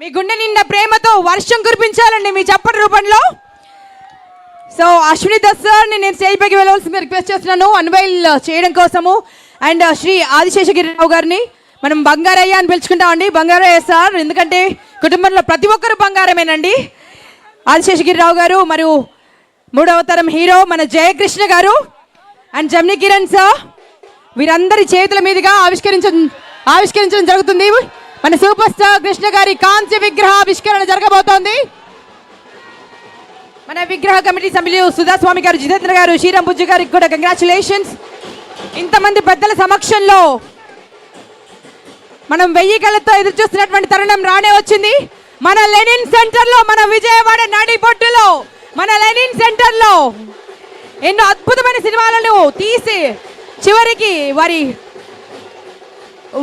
మీ గుండె నిండా ప్రేమతో వర్షం కురిపించాలండి మీ చప్పటి రూపంలో. సో అశ్విని దత్ సార్ని నేను స్టేజ్ పైకి వెళ్ళవలసిందిగా రిక్వెస్ట్ చేస్తున్నాను అన్వైల్ చేయడం కోసము. అండ్ శ్రీ ఆదిశేషగిరిరావు గారిని మనం బంగారయ్య అని పిలుచుకుంటామండి. బంగారయ్య సార్, ఎందుకంటే కుటుంబంలో ప్రతి ఒక్కరు బంగారమేనండి. ఆదిశేషగిరిరావు గారు మరియు 3వ తరం హీరో మన జయకృష్ణ గారు అండ్ జమ్ని కిరణ్ సార్, వీరందరి చేతుల మీదుగా ఆవిష్కరించడం జరుగుతుంది. మన సూపర్ స్టార్ కృష్ణ గారి కాంస్య విగ్రహ ఆవిష్కరణ జరగబోతోంది. మన విగ్రహ కమిటీ సభ్యులు సుధాస్వామి గారు, జితేంద్ర గారు, శ్రీరామ్ బుజ్జు గారికి కూడా కంగ్రాచులేషన్స్. ఇంతమంది పెద్దల సమక్షంలో మనం 1000 కళ్ళతో ఎదురు చూస్తున్నటువంటి తరుణం రానే వచ్చింది. మన లెనిన్ సెంటర్లో, మన విజయవాడ నడిబొట్టులో, మన లెనిన్ సెంటర్లో ఎన్నో అద్భుతమైన సినిమాలను తీసి చివరికి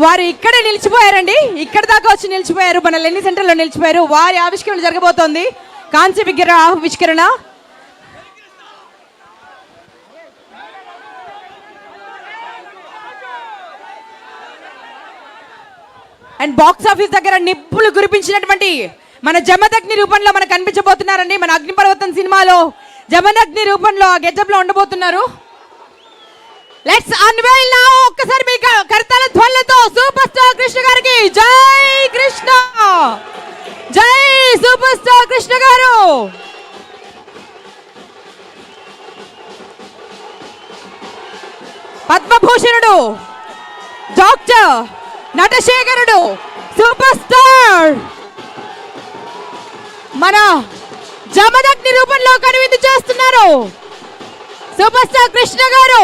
వారు ఇక్కడే నిలిచిపోయారండి. ఇక్కడ దాకా వచ్చి నిలిచిపోయారు, మన లెనిన్ సెంటర్లో నిలిచిపోయారు. వారి ఆవిష్కరణ జరగబోతోంది, కాంస్య విగ్రహ ఆవిష్కరణ. అండ్ బాక్స్ ఆఫీస్ దగ్గర నిప్పులు కురిపించినటువంటి మన జమదగ్ని రూపంలో మనకు కనిపించబోతున్నారండి. మన అగ్నిపర్వతం సినిమాలో జమదగ్ని రూపంలో ఆ గెటప్ లో ఉండబోతున్నారు. Let's unveil now. ఒక్కసారి మీ కర్తల ధ్వనులతో సూపర్ స్టార్ కృష్ణ గారికి జై కృష్ణ, జై సూపర్ స్టార్ కృష్ణ గారు. పద్మభూషణుడు, డాక్టర్, నటశేఖరుడు, సూపర్ స్టార్ మన జమదగ్ని రూపంలో కనువిందు చేస్తున్నారు సూపర్ స్టార్ కృష్ణ గారు.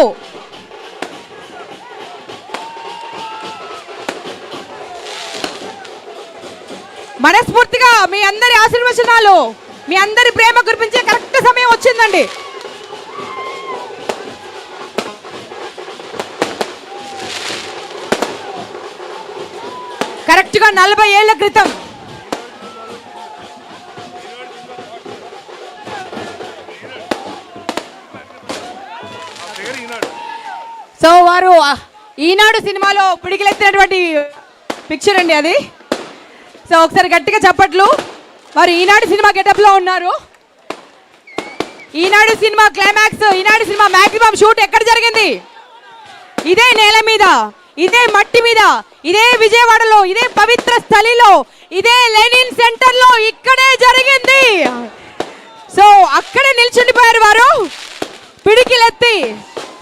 మనస్ఫూర్తిగా మీ అందరి ఆశీర్వచనాలు, మీ అందరి ప్రేమ కురిపించే కరెక్ట్ సమయం వచ్చిందండి. కరెక్ట్గా 40 ఏళ్ల క్రితం సో వారు ఈనాడు సినిమాలో పిడికిలెత్తినటువంటి పిక్చర్ అండి అది. సో ఒకసారి గట్టిగా చప్పట్లు. వారు ఈనాడు సినిమా గెటప్లో ఉన్నారు. ఈనాడు సినిమా క్లైమాక్స్, ఈనాడు సినిమా మ్యాక్సిమం షూట్ ఎక్కడ జరిగింది? ఇదే నేల మీద, ఇదే మట్టి మీద, ఇదే విజయవాడలో, ఇదే పవిత్ర స్థలిలో, ఇదే లెనిన్ సెంటర్లో ఇక్కడే జరిగింది. సో అక్కడే నిల్చుండిపోయారు వారు, పిడికిలెత్తి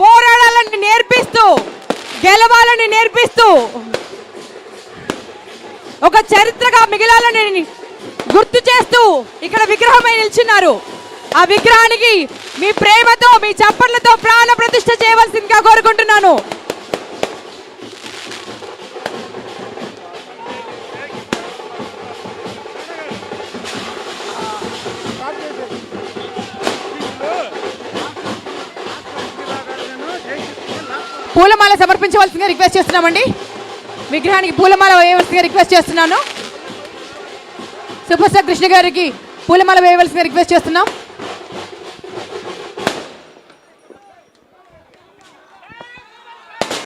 పోరాడాలని నేర్పిస్తూ, గెలవాలని నేర్పిస్తూ, ఒక చరిత్రగా మిగిలాలని గుర్తు చేస్తూ ఇక్కడ విగ్రహమై నిల్చున్నారు. ఆ విగ్రహానికి మీ ప్రేమతో, మీ చప్పట్లతో ప్రాణ ప్రతిష్ఠ చేయవలసిందిగా కోరుకుంటున్నాను. పూలమాల సమర్పించవలసిందిగా రిక్వెస్ట్ చేస్తున్నామండి. విగ్రహానికి పూలమాల వేయవలసిందిగా రిక్వెస్ట్ చేస్తున్నాను. సూపర్ స్టార్ కృష్ణ గారికి పూలమాల వేయవలసిందిగా రిక్వెస్ట్ చేస్తున్నాం.